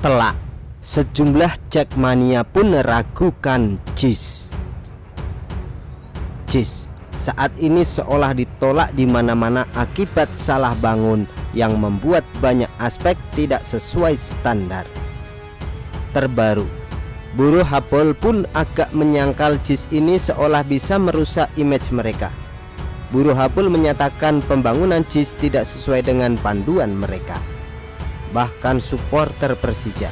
Telak, sejumlah Jackmania pun ragukan JIS. JIS saat ini seolah ditolak di mana-mana akibat salah bangun yang membuat banyak aspek tidak sesuai standar. Terbaru, buruh Apple pun agak menyangkal JIS ini seolah bisa merusak image mereka. Buruh Apple menyatakan pembangunan JIS tidak sesuai dengan panduan mereka. Bahkan supporter Persija,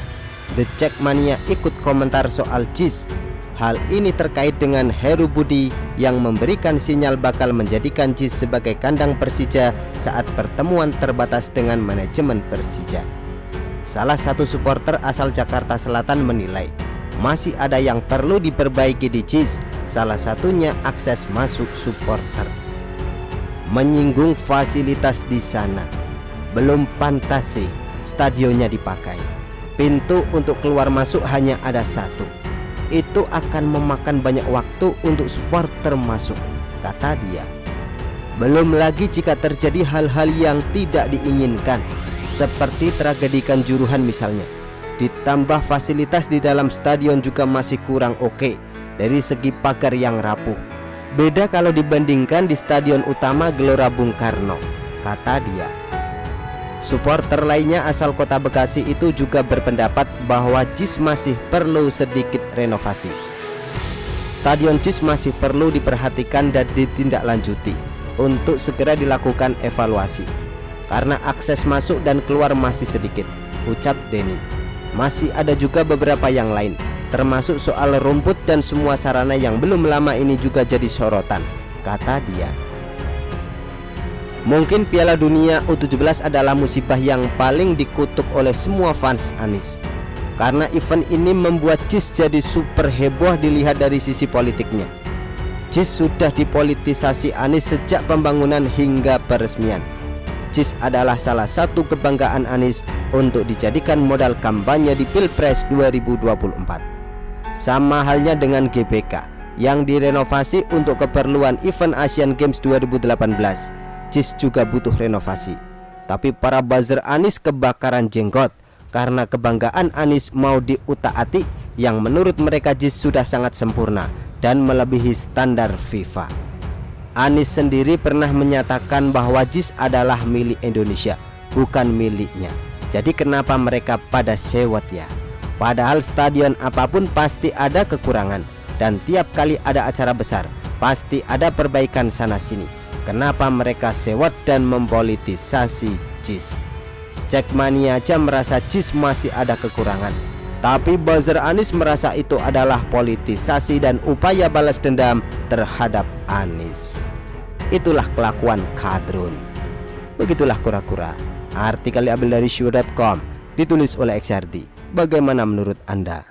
The Jackmania, ikut komentar soal JIS. Hal ini terkait dengan Heru Budi yang memberikan sinyal bakal menjadikan JIS sebagai kandang Persija saat pertemuan terbatas dengan manajemen Persija. Salah satu supporter asal Jakarta Selatan menilai masih ada yang perlu diperbaiki di JIS, salah satunya akses masuk supporter. Menyinggung fasilitas di sana, belum pantas sih stadionnya dipakai. Pintu untuk keluar masuk hanya ada satu. Itu akan memakan banyak waktu untuk supporter masuk, kata dia. Belum lagi jika terjadi hal-hal yang tidak diinginkan, seperti tragedi Kanjuruhan misalnya. Ditambah fasilitas di dalam stadion juga masih kurang oke dari segi pagar yang rapuh. Beda kalau dibandingkan di stadion utama Gelora Bung Karno, kata dia. Supporter lainnya asal kota Bekasi itu juga berpendapat bahwa JIS masih perlu sedikit renovasi. Stadion JIS masih perlu diperhatikan dan ditindaklanjuti untuk segera dilakukan evaluasi, karena akses masuk dan keluar masih sedikit, ucap Denny. Masih ada juga beberapa yang lain, termasuk soal rumput dan semua sarana yang belum lama ini juga jadi sorotan, kata dia. Mungkin Piala Dunia U17 adalah musibah yang paling dikutuk oleh semua fans Anies, karena event ini membuat JIS jadi super heboh dilihat dari sisi politiknya. JIS sudah dipolitisasi Anies sejak pembangunan hingga peresmian. JIS adalah salah satu kebanggaan Anies untuk dijadikan modal kampanye di Pilpres 2024. Sama halnya dengan GBK yang direnovasi untuk keperluan event Asian Games 2018. JIS juga butuh renovasi. Tapi para buzzer Anies kebakaran jenggot karena kebanggaan Anies mau diutak-atik yang menurut mereka JIS sudah sangat sempurna dan melebihi standar FIFA. Anies sendiri pernah menyatakan bahwa JIS adalah milik Indonesia, bukan miliknya. Jadi kenapa mereka pada sewot ya? Padahal stadion apapun pasti ada kekurangan, dan tiap kali ada acara besar pasti ada perbaikan sana sini. Kenapa mereka sewot dan mempolitisasi JIS? Jackmania aja merasa JIS masih ada kekurangan, tapi buzzer Anies merasa itu adalah politisasi dan upaya balas dendam terhadap Anies. Itulah kelakuan kadrun. Begitulah kura-kura. Artikel diambil dari show.com, ditulis oleh XRD. Bagaimana menurut Anda?